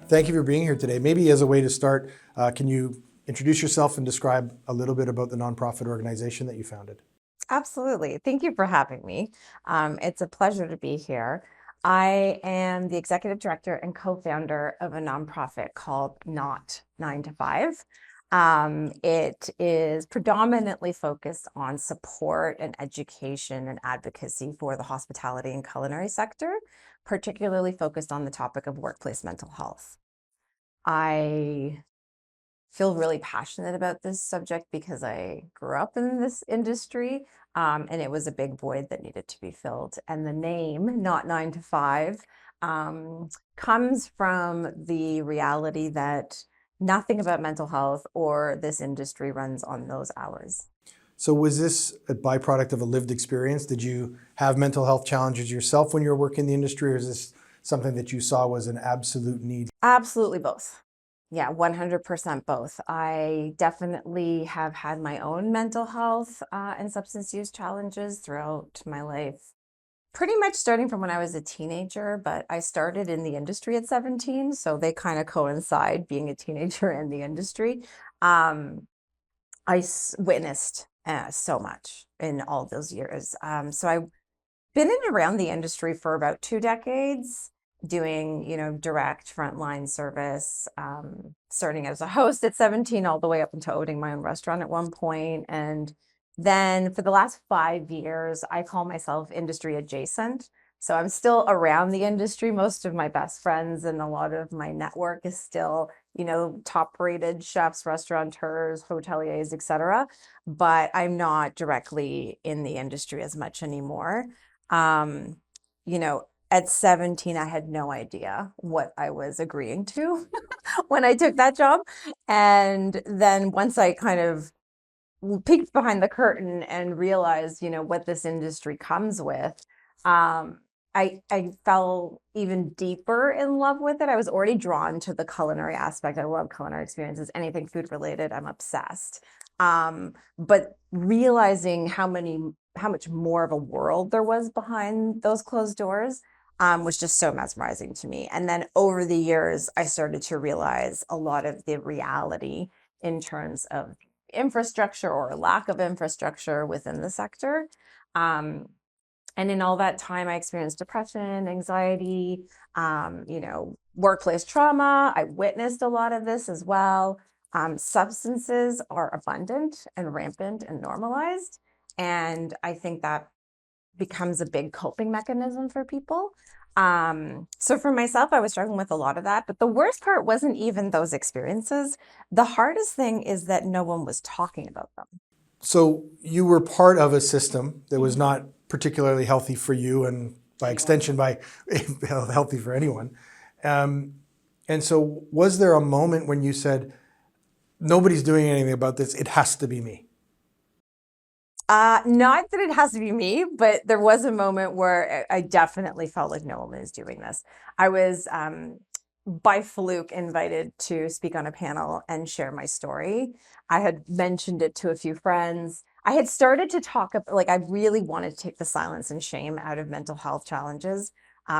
Thank you for being here today. Maybe as a way to start, can you introduce yourself and describe a little bit about the nonprofit organization that you founded? Absolutely. Thank you for having me. It's a pleasure to be here. I am the executive director and co-founder of a nonprofit called Not 9 to 5. It is predominantly focused on support and education and advocacy for the hospitality and culinary sector, particularly focused on the topic of workplace mental health. I feel really passionate about this subject because I grew up in this industry, and it was a big void that needed to be filled. And the name, Not 9 to 5, comes from the reality that nothing about mental health or this industry runs on those hours. So was this a byproduct of a lived experience? Did you have mental health challenges yourself when you were working in the industry, or is this something that you saw was an absolute need? Absolutely both. Yeah, 100% both. I definitely have had my own mental health and substance use challenges throughout my life, pretty much starting from when I was a teenager, but I started in the industry at 17, so they kind of coincide, being a teenager in the industry. Um, witnessed so much in all those years. So I've been in and around the industry for about 2 decades, doing, direct frontline service, starting as a host at 17, all the way up until owning my own restaurant at one point. And then for the last 5 years, I call myself industry adjacent. So I'm still around the industry. Most of my best friends and a lot of my network is still, top rated chefs, restaurateurs, hoteliers, etc. But I'm not directly in the industry as much anymore. um, at 17, I had no idea what I was agreeing to when I took that job. And then once I kind of peeked behind the curtain and realized, what this industry comes with, um, I fell even deeper in love with it. I was already drawn to the culinary aspect. I love culinary experiences, anything food related, I'm obsessed. But realizing how much more of a world there was behind those closed doors was just so mesmerizing to me. And then over the years, I started to realize a lot of the reality in terms of infrastructure or lack of infrastructure within the sector. Um, and in all that time, I experienced depression, anxiety, workplace trauma. I witnessed a lot of this as well. Substances are abundant and rampant and normalized. And I think that becomes a big coping mechanism for people. So for myself, I was struggling with a lot of that. But the worst part wasn't even those experiences. The hardest thing is that no one was talking about them. So you were part of a system that was not particularly healthy for you, and by extension, by healthy for anyone. Um, and so was there a moment when you said, nobody's doing anything about this, it has to be me? Not that it has to be me, but there was a moment where I definitely felt like no one is doing this. I was by fluke invited to speak on a panel and share my story. I had mentioned it to a few friends. I had started to talk about, like, I really wanted to take the silence and shame out of mental health challenges,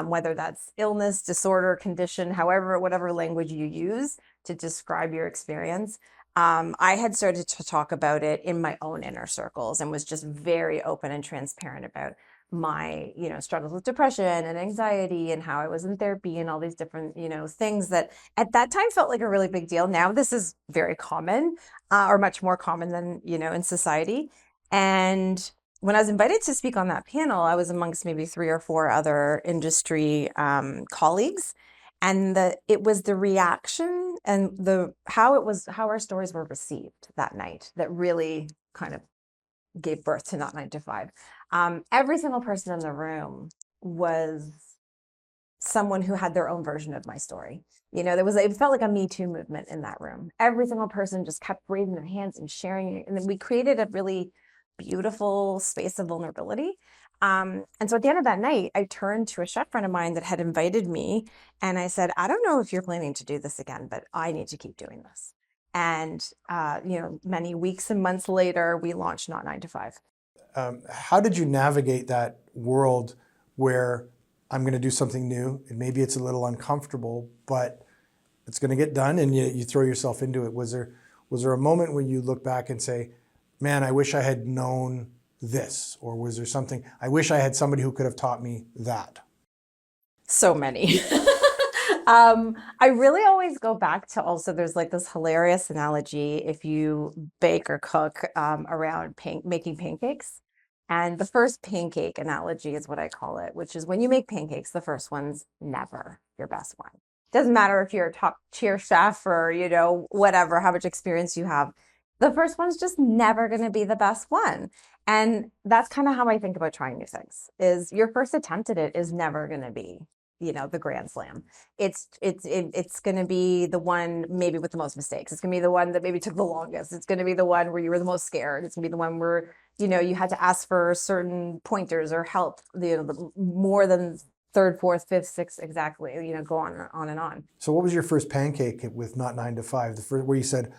whether that's illness, disorder, condition, however, whatever language you use to describe your experience. I had started to talk about it in my own inner circles and was just very open and transparent about my, struggles with depression and anxiety and how I was in therapy and all these different, things that at that time felt like a really big deal. Now this is very common, or much more common than, in society. And when I was invited to speak on that panel, I was amongst maybe 3 or 4 other industry colleagues, and it was the reaction and how our stories were received that night that really kind of gave birth to Not 9 to 5. Every single person in the room was someone who had their own version of my story. It felt like a Me Too movement in that room. Every single person just kept raising their hands and sharing it. And then we created a really beautiful space of vulnerability. And so at the end of that night, I turned to a chef friend of mine that had invited me. And I said, I don't know if you're planning to do this again, but I need to keep doing this. And, many weeks and months later, we launched Not 9 to 5. How did you navigate that world where I'm going to do something new and maybe it's a little uncomfortable, but it's going to get done, and you throw yourself into it. Was there a moment when you look back and say, man, I wish I had known this? Or was there something, I wish I had somebody who could have taught me that? So many. I really always go back to also, there's like this hilarious analogy if you bake or cook around making pancakes. And the first pancake analogy is what I call it, which is when you make pancakes, the first one's never your best one. Doesn't matter if you're a top tier chef or, whatever, how much experience you have. The first one's just never going to be the best one. And that's kind of how I think about trying new things, is your first attempt at it is never going to be, the grand slam. It's going to be the one maybe with the most mistakes. It's going to be the one that maybe took the longest. It's going to be the one where you were the most scared. It's going to be the one where, you had to ask for certain pointers or help, more than third, fourth, fifth, sixth, exactly, go on and on. So what was your first pancake with Not 9 to 5? The first where you said,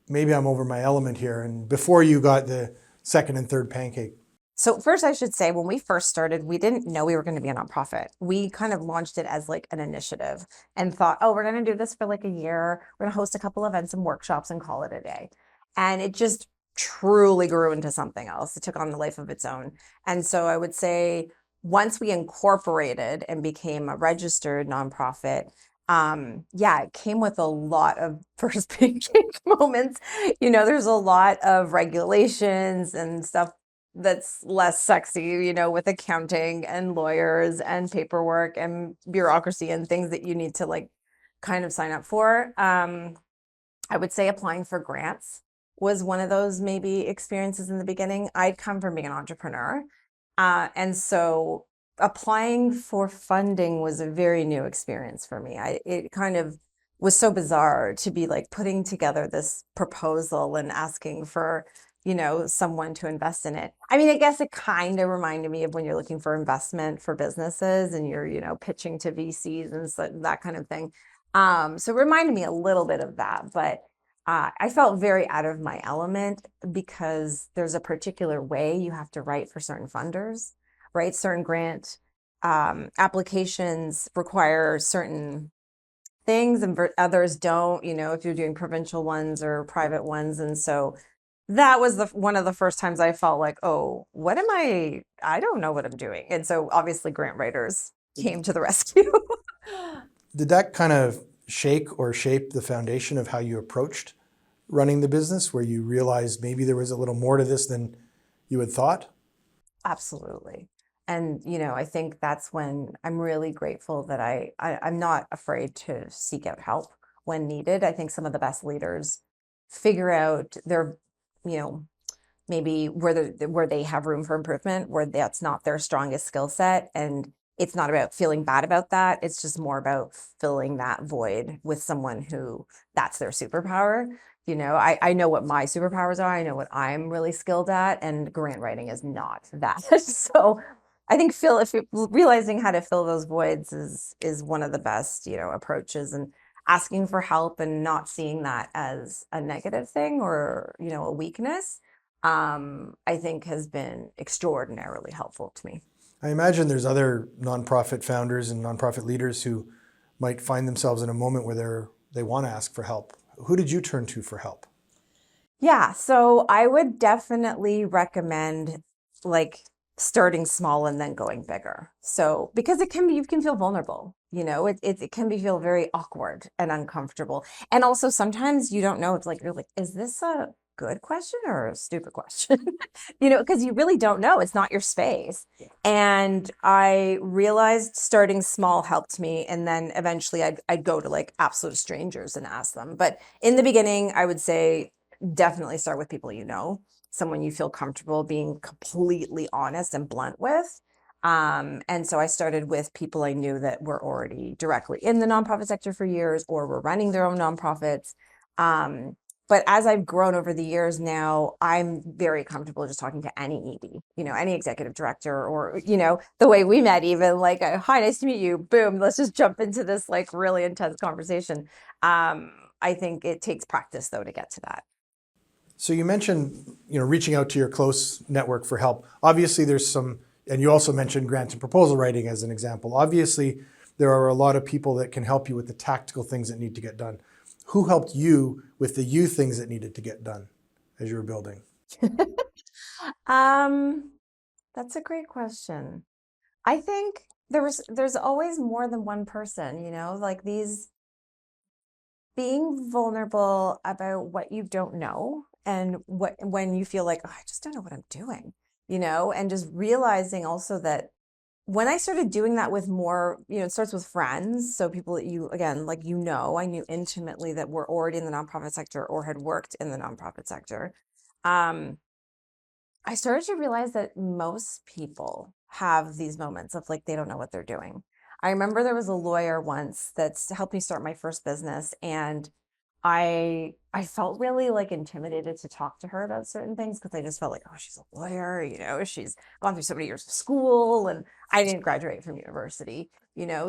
maybe I'm over my element here, and before you got the second and third pancake? So first, I should say, when we first started, we didn't know we were going to be a nonprofit. We kind of launched it as like an initiative and thought, oh, we're going to do this for like a year. We're going to host a couple events and workshops and call it a day. And it just truly grew into something else. It took on the life of its own. And so I would say once we incorporated and became a registered nonprofit, it came with a lot of first pancake moments. There's a lot of regulations and stuff that's less sexy, with accounting and lawyers and paperwork and bureaucracy and things that you need to like kind of sign up for. I would say applying for grants was one of those maybe experiences in the beginning. I'd come from being an entrepreneur. And so applying for funding was a very new experience for me. It kind of was so bizarre to be like putting together this proposal and asking for someone to invest in it. I mean, I guess it kind of reminded me of when you're looking for investment for businesses and you're, pitching to VCs and so, that kind of thing. So it reminded me a little bit of that, but I felt very out of my element because there's a particular way you have to write for certain funders, right? Certain grant applications require certain things and others don't, if you're doing provincial ones or private ones. And so that was one of the first times I felt like, oh, I don't know what I'm doing. And so obviously grant writers came to the rescue. Did that kind of shake or shape the foundation of how you approached running the business, where you realized maybe there was a little more to this than you had thought? Absolutely. And, I think that's when I'm really grateful that I'm not afraid to seek out help when needed. I think some of the best leaders figure out their maybe where they have room for improvement, where that's not their strongest skill set. And it's not about feeling bad about that. It's just more about filling that void with someone who that's their superpower. I know what my superpowers are. I know what I'm really skilled at, and grant writing is not that. So I think realizing how to fill those voids is one of the best, approaches, and asking for help and not seeing that as a negative thing or, a weakness, I think has been extraordinarily helpful to me. I imagine there's other nonprofit founders and nonprofit leaders who might find themselves in a moment where they want to ask for help. Who did you turn to for help? Yeah, so I would definitely recommend like starting small and then going bigger. So because you can feel vulnerable, it can feel very awkward and uncomfortable. And also sometimes you don't know, you're like, is this a good question or a stupid question? Because you really don't know. It's not your space. Yeah. And I realized starting small helped me. And then eventually I'd go to like absolute strangers and ask them. But in the beginning, I would say definitely start with people someone you feel comfortable being completely honest and blunt with. And so I started with people I knew that were already directly in the nonprofit sector for years or were running their own nonprofits. But as I've grown over the years now, I'm very comfortable just talking to any ED, any executive director, or, the way we met, even like, hi, nice to meet you. Boom, let's just jump into this like really intense conversation. I think it takes practice though to get to that. So you mentioned, reaching out to your close network for help. Obviously there's some, and you also mentioned grant and proposal writing as an example. Obviously there are a lot of people that can help you with the tactical things that need to get done. Who helped you with the you things that needed to get done as you were building? Um, that's a great question. I think there's always more than one person, like these being vulnerable about what you don't know and what when you feel like, oh, I just don't know what I'm doing, and just realizing also that when I started doing that with more, it starts with friends. So people that you, again, like, I knew intimately that were already in the nonprofit sector or had worked in the nonprofit sector. Um, I started to realize that most people have these moments of like they don't know what they're doing. I remember there was a lawyer once that's helped me start my first business, and I felt really like intimidated to talk to her about certain things because I just felt like, oh, she's a lawyer, she's gone through so many years of school, and I didn't graduate from university,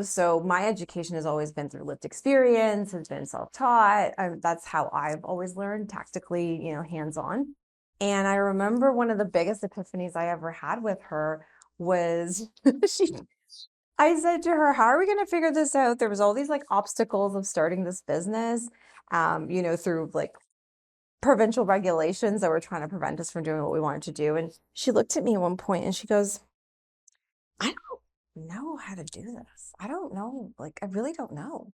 so my education has always been through lived experience, has been self-taught. That's how I've always learned, tactically, hands-on. And I remember one of the biggest epiphanies I ever had with her was she I said to her, "How are we going to figure this out?" There was all these like obstacles of starting this business, through like provincial regulations that were trying to prevent us from doing what we wanted to do. And she looked at me at one point and she goes, "I don't know how to do this. I don't know. Like, I really don't know."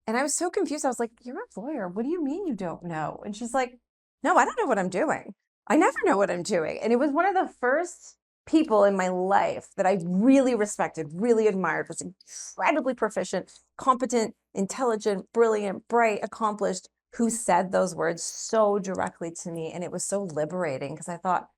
And I was so confused. I was like, "You're a lawyer. What do you mean you don't know?" And she's like, "No, I don't know what I'm doing. I never know what I'm doing." And it was one of the first people in my life that I really respected, really admired, was incredibly proficient, competent, intelligent, brilliant, bright, accomplished, who said those words so directly to me. And it was so liberating because I thought,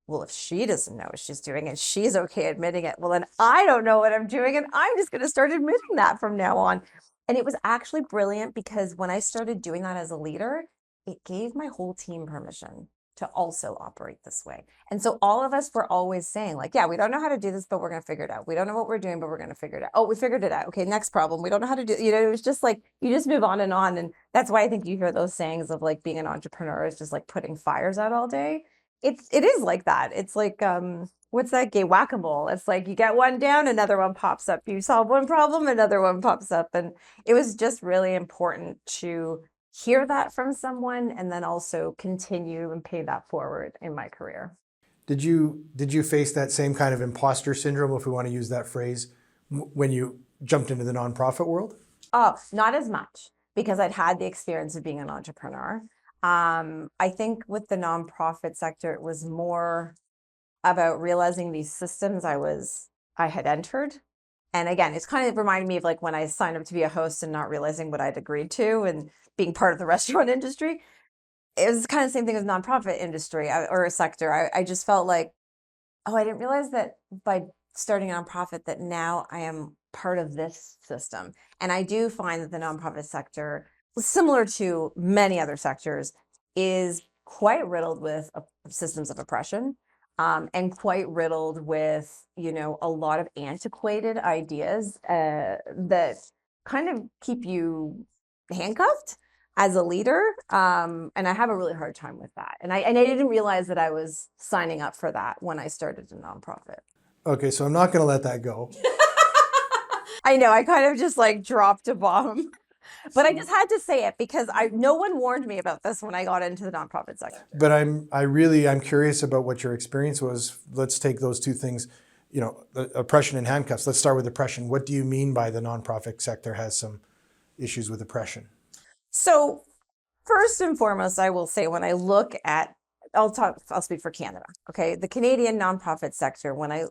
well, if she doesn't know what she's doing and she's okay admitting it, well, then I don't know what I'm doing. And I'm just going to start admitting that from now on. And it was actually brilliant because when I started doing that as a leader, it gave my whole team permission to also operate this way. And so all of us were always saying, like, yeah, we don't know how to do this, but we're going to figure it out. We don't know what we're doing, but we're going to figure it out. Oh, we figured it out. Okay, next problem. We don't know how to do, it was just like, you just move on. And that's why I think you hear those sayings of like being an entrepreneur is just like putting fires out all day. It is like that. It's like, what's that game? Whack-a-mole. It's like you get one down, another one pops up. You solve one problem, another one pops up. And it was just really important to hear that from someone and then also continue and pay that forward in my career. Did you face that same kind of imposter syndrome, if we want to use that phrase, when you jumped into the nonprofit world? Oh, not as much because I'd had the experience of being an entrepreneur. I think with the nonprofit sector, it was more about realizing these systems I had entered. And again, it's kind of reminded me of like when I signed up to be a host and not realizing what I'd agreed to and being part of the restaurant industry. It was kind of the same thing as nonprofit industry or a sector. I just felt like, oh, I didn't realize that by starting a nonprofit that now I am part of this system. And I do find that the nonprofit sector, similar to many other sectors, is quite riddled with systems of oppression, and quite riddled with, a lot of antiquated ideas that kind of keep you handcuffed as a leader. And I have a really hard time with that. And I didn't realize that I was signing up for that when I started a nonprofit. Okay, so I'm not going to let that go. I know, I kind of just like dropped a bomb, but I just had to say it because no one warned me about this when I got into the nonprofit sector. But I'm curious about what your experience was. Let's take those two things, oppression and handcuffs. Let's start with oppression. What do you mean by the nonprofit sector has some issues with oppression? So first and foremost, I will say when I look at, I'll speak for Canada. Okay. The Canadian nonprofit sector, when I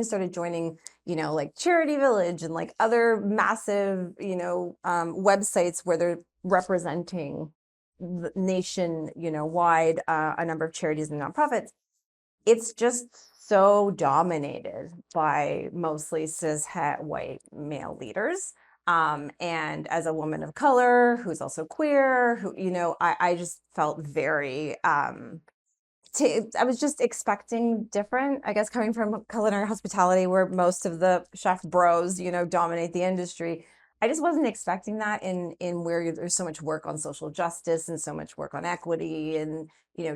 started joining, like Charity Village and like other massive, websites where they're representing the nation, wide, a number of charities and nonprofits, it's just so dominated by mostly cis het white male leaders. And as a woman of color who's also queer, who, I just felt very, I was just expecting different, I guess, coming from culinary hospitality where most of the chef bros, dominate the industry. I just wasn't expecting that in where there's so much work on social justice and so much work on equity and,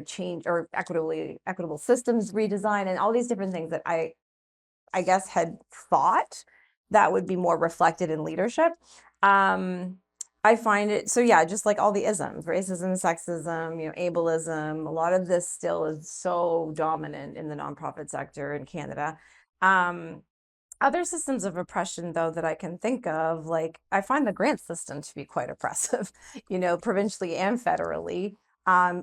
change or equitable systems redesign and all these different things that I guess had thought that would be more reflected in leadership. I find it, so yeah, just like all the isms, racism, sexism, ableism, a lot of this still is so dominant in the nonprofit sector in Canada. Um, Other systems of oppression, though, that I can think of, like I find the grant system to be quite oppressive, provincially and federally.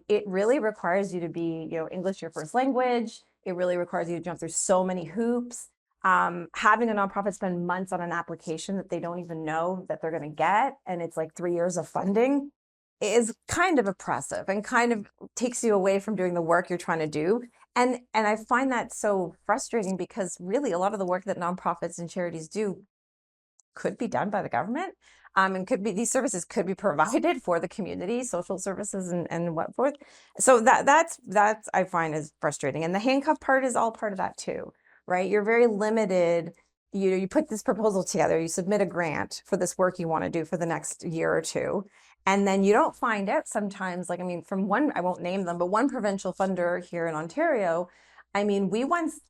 It really requires you to be, English your first language. It really requires you to jump through so many hoops. Having a nonprofit spend months on an application that they don't even know that they're going to get, and it's like 3 years of funding, is kind of oppressive and kind of takes you away from doing the work you're trying to do. And I find that so frustrating because really a lot of the work that nonprofits and charities do could be done by the government. And could be, these services could be provided for the community, social services and what forth. So that's I find is frustrating. And the handcuff part is all part of that too, right? You're very limited. You put this proposal together, you submit a grant for this work you want to do for the next year or two. And then you don't find out sometimes, like, I mean, from one, I won't name them, but one provincial funder here in Ontario, I mean, we once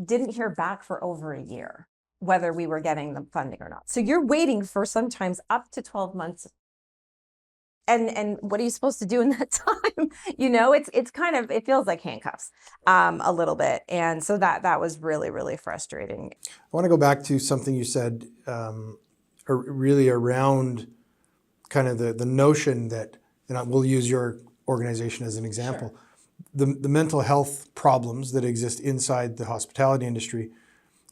didn't hear back for over a year whether we were getting the funding or not. So you're waiting for sometimes up to 12 months. And what are you supposed to do in that time? It's kind of, it feels like handcuffs a little bit. And so that was really, really frustrating. I want to go back to something you said really around kind of the notion that, and we'll use your organization as an example, Sure. The mental health problems that exist inside the hospitality industry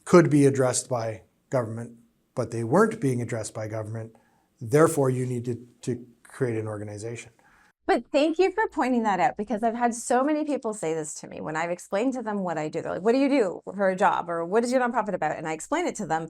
could be addressed by government, but they weren't being addressed by government. Therefore, you needed to create an organization. But thank you for pointing that out, because I've had so many people say this to me when I've explained to them what I do. They're like, what do you do for a job? Or what is your nonprofit about? And I explain it to them.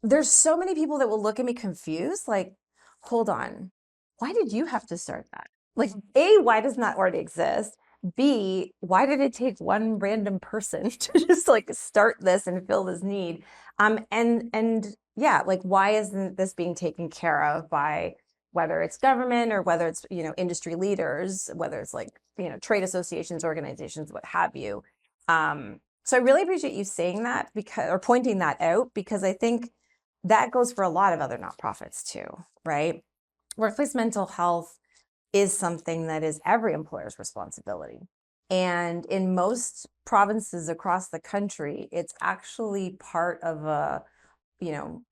There's so many people that will look at me confused, like, hold on, why did you have to start that? Like, A, why does that already exist? B, why did it take one random person to just like start this and fill this need? And yeah, like, why isn't this being taken care of by whether it's government or whether it's, industry leaders, whether it's like, trade associations, organizations, what have you. So I really appreciate you saying that, because, or pointing that out, because I think that goes for a lot of other nonprofits too, right? Workplace mental health is something that is every employer's responsibility. And in most provinces across the country, it's actually part of a,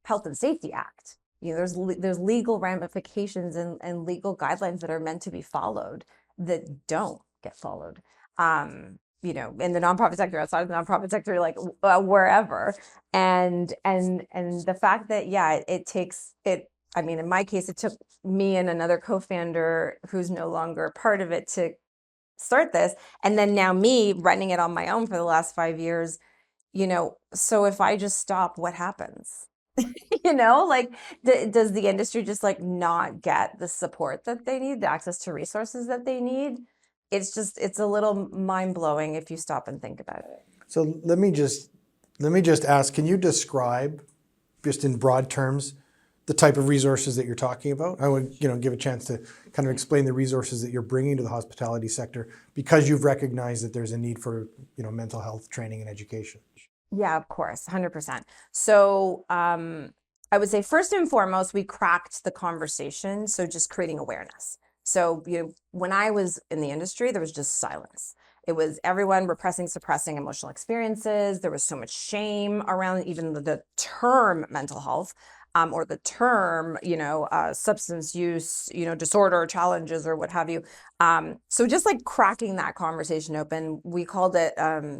health and safety act. There's legal ramifications and legal guidelines that are meant to be followed that don't get followed. In the nonprofit sector, outside of the nonprofit sector, like wherever. And the fact that, yeah, it takes it. I mean, in my case, it took me and another co-founder who's no longer part of it to start this. And then now me running it on my own for the last 5 years, so if I just stop, what happens? Like, does the industry just like not get the support that they need, the access to resources that they need? It's a little mind blowing if you stop and think about it. So let me just ask, can you describe, just in broad terms, the type of resources that you're talking about? I would, give a chance to kind of explain the resources that you're bringing to the hospitality sector, because you've recognized that there's a need for, mental health training and education. Yeah, of course, 100%. So I would say first and foremost, we cracked the conversation. So just creating awareness. So, when I was in the industry, there was just silence. It was everyone repressing, suppressing emotional experiences. There was so much shame around even the term mental health, or the term, substance use, disorder challenges or what have you. So just like cracking that conversation open, we called it,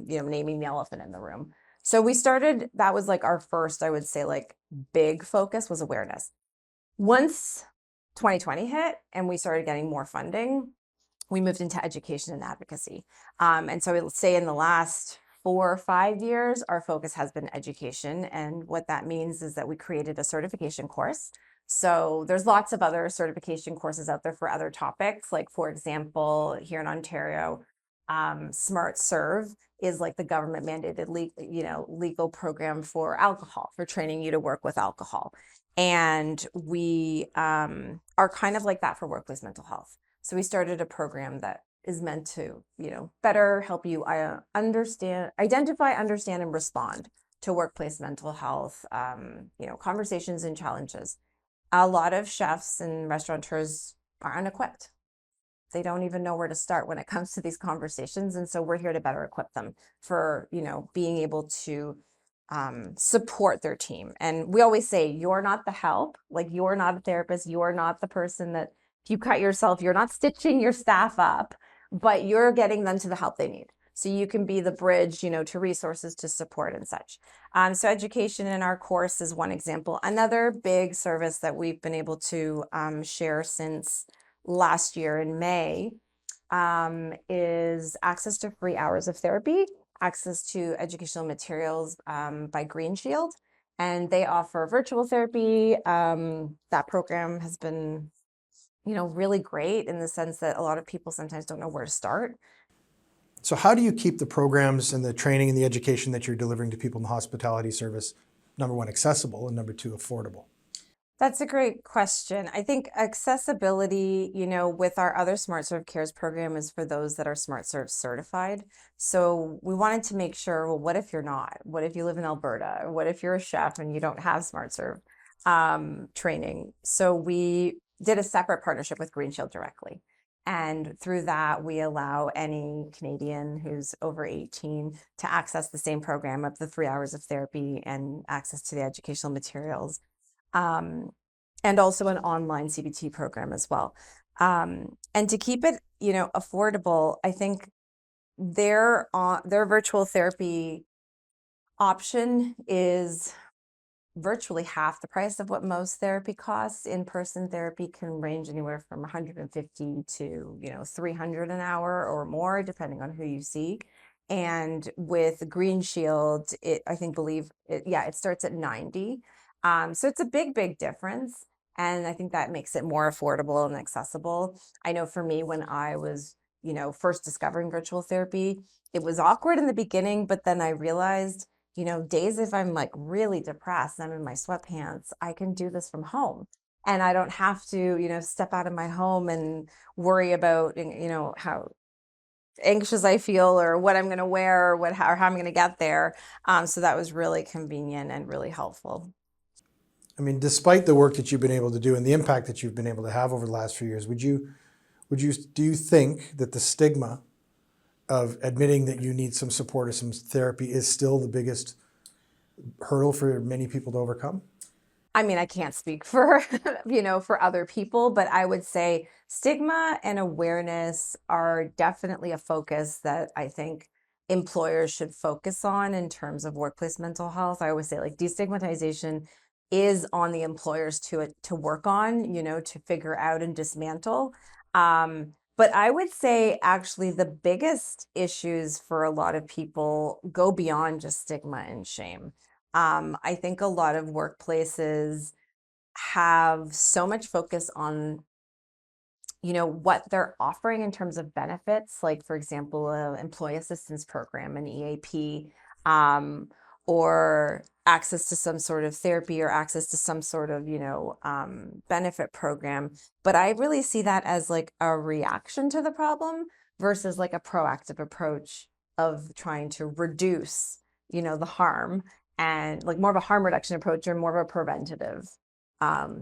naming the elephant in the room. So we started, that was like our first, I would say, like big focus was awareness. Once 2020 hit and we started getting more funding, we moved into education and advocacy. And so I would say in the last 4 or 5 years, our focus has been education. And what that means is that we created a certification course. So there's lots of other certification courses out there for other topics. Like, for example, here in Ontario, Smart Serve is like the government mandated legal program for alcohol, for training you to work with alcohol. And we are kind of like that for workplace mental health. So we started a program that is meant to, better help you identify, understand, and respond to workplace mental health, conversations and challenges. A lot of chefs and restaurateurs are unequipped. They don't even know where to start when it comes to these conversations. And so we're here to better equip them for, being able to support their team. And we always say, you're not the help, like you're not a therapist, you're not the person that if you cut yourself, you're not stitching your staff up, but you're getting them to the help they need. So you can be the bridge, to resources, to support and such. So education in our course is one example. Another big service that we've been able to share since last year in May is access to free hours of therapy, access to educational materials by Green Shield. And they offer virtual therapy. That program has been, really great in the sense that a lot of people sometimes don't know where to start. So how do you keep the programs and the training and the education that you're delivering to people in the hospitality service, number one, accessible, and number two, affordable? That's a great question. I think accessibility, with our other Smart Serve Cares program is for those that are Smart Serve certified. So we wanted to make sure, well, what if you're not? What if you live in Alberta? What if you're a chef and you don't have Smart Serve training? So we did a separate partnership with Green Shield directly. And through that, we allow any Canadian who's over 18 to access the same program of the 3 hours of therapy and access to the educational materials, and also an online CBT program as well. And to keep it, affordable, I think their virtual therapy option is virtually half the price of what most therapy costs. In-person therapy can range anywhere from 150 to 300 an hour or more, depending on who you see. And with Green Shield, it starts at 90. So it's a big difference. And I think that makes it more affordable and accessible. I know for me, when I was, first discovering virtual therapy, it was awkward in the beginning, but then I realized, days if I'm like really depressed, I'm in my sweatpants, I can do this from home. And I don't have to, step out of my home and worry about, how anxious I feel or what I'm going to wear or how I'm going to get there. So that was really convenient and really helpful. I mean, despite the work that you've been able to do and the impact that you've been able to have over the last few years, do you think that the stigma of admitting that you need some support or some therapy is still the biggest hurdle for many people to overcome? I mean, I can't speak for, for other people, but I would say stigma and awareness are definitely a focus that I think employers should focus on in terms of workplace mental health. I always say like destigmatization is on the employers to work on, to figure out and dismantle. But I would say actually the biggest issues for a lot of people go beyond just stigma and shame. I think a lot of workplaces have so much focus on, what they're offering in terms of benefits, like for example, a employee assistance program, an EAP, or access to some sort of therapy or access to some sort of, benefit program. But I really see that as like a reaction to the problem versus like a proactive approach of trying to reduce, the harm, and like more of a harm reduction approach or more of a preventative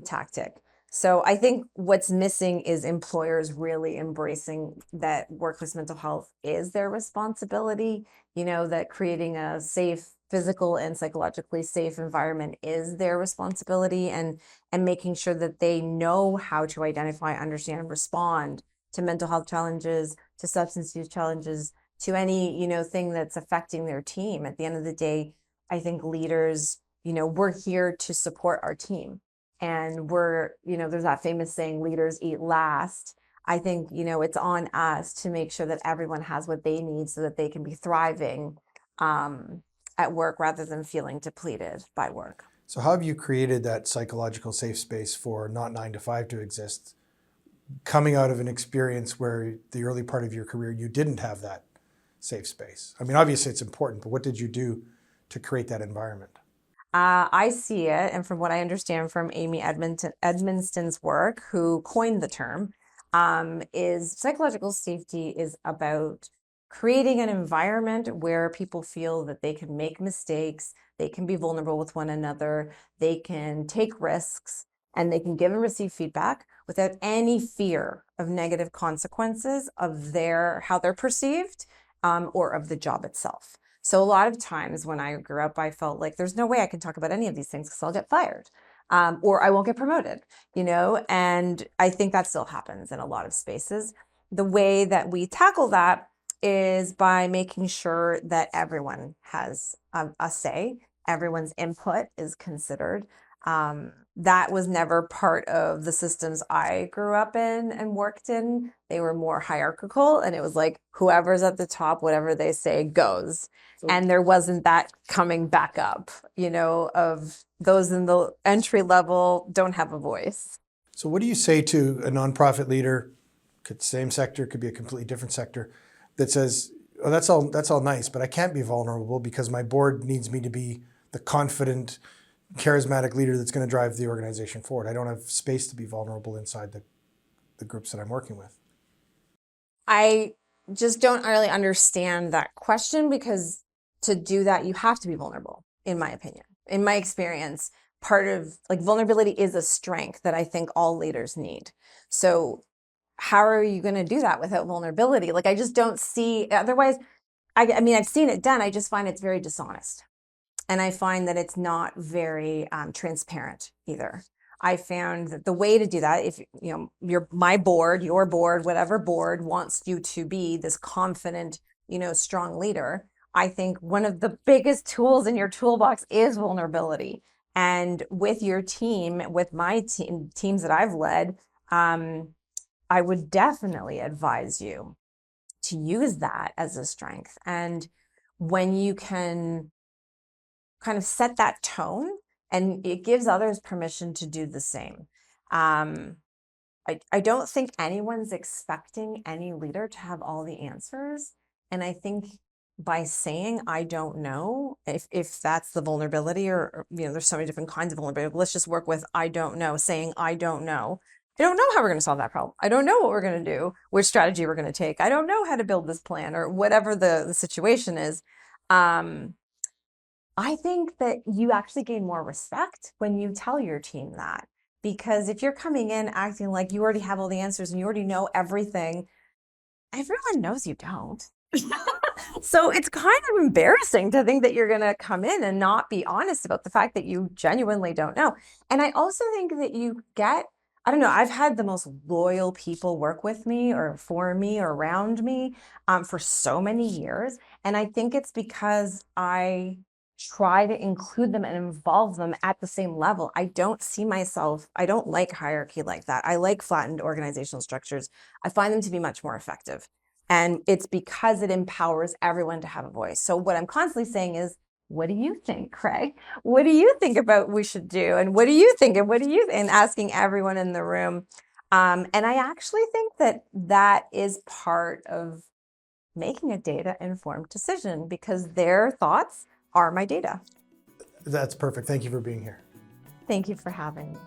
tactic. So I think what's missing is employers really embracing that workplace mental health is their responsibility, that creating a safe physical and psychologically safe environment is their responsibility, and making sure that they know how to identify, understand, and respond to mental health challenges, to substance use challenges, to any, thing that's affecting their team. At the end of the day, I think leaders, we're here to support our team. And we're, there's that famous saying, leaders eat last. I think, it's on us to make sure that everyone has what they need so that they can be thriving at work rather than feeling depleted by work. So how have you created that psychological safe space for not 9 to 5 to exist, coming out of an experience where the early part of your career you didn't have that safe space? I mean, obviously it's important, but what did you do to create that environment? I see it, and from what I understand from Amy Edmonston's work, who coined the term, is psychological safety is about creating an environment where people feel that they can make mistakes, They can be vulnerable with one another. They can take risks, and they can give and receive feedback without any fear of negative consequences of how they're perceived, or of the job itself. So a lot of times when I grew up, I felt like there's no way I can talk about any of these things because I'll get fired, or I won't get promoted, and I think that still happens in a lot of spaces. The way that we tackle that is by making sure that everyone has a say, everyone's input is considered. That was never part of the systems I grew up in and worked in. They were more hierarchical, and it was like whoever's at the top, whatever they say goes. And there wasn't that coming back up, of those in the entry level don't have a voice. So what do you say to a nonprofit leader, could same sector, could be a completely different sector, that says, oh, that's all nice, but I can't be vulnerable because my board needs me to be the confident, charismatic leader that's going to drive the organization forward. I don't have space to be vulnerable inside the groups that I'm working with. I just don't really understand that question, because to do that, you have to be vulnerable, in my opinion. In my experience, part of vulnerability is a strength that I think all leaders need. So how are you going to do that without vulnerability? I just don't see, otherwise, I mean, I've seen it done. I just find it's very dishonest. And I find that it's not very transparent either. I found that the way to do that, if my board, your board, whatever board wants you to be this confident, strong leader, I think one of the biggest tools in your toolbox is vulnerability. And with your team, with my teams that I've led, I would definitely advise you to use that as a strength. And when you can kind of set that tone, and it gives others permission to do the same. I don't think anyone's expecting any leader to have all the answers. And I think by saying, I don't know, if that's the vulnerability, or there's so many different kinds of vulnerability. Let's just work with, I don't know, saying, I don't know. I don't know how we're going to solve that problem. I don't know what we're going to do, which strategy we're going to take. I don't know how to build this plan, or whatever the situation is. I think that you actually gain more respect when you tell your team that, because if you're coming in acting like you already have all the answers and you already know everything, everyone knows you don't. So it's kind of embarrassing to think that you're going to come in and not be honest about the fact that you genuinely don't know. And I also think that I don't know, I've had the most loyal people work with me or for me or around me for so many years. And I think it's because I try to include them and involve them at the same level. I don't like hierarchy like that. I like flattened organizational structures. I find them to be much more effective. And it's because it empowers everyone to have a voice. So what I'm constantly saying is, what do you think, Craig? What do you think about we should do? And what do you think? And asking everyone in the room. And I actually think that is part of making a data-informed decision, because their thoughts are my data. That's perfect. Thank you for being here. Thank you for having me.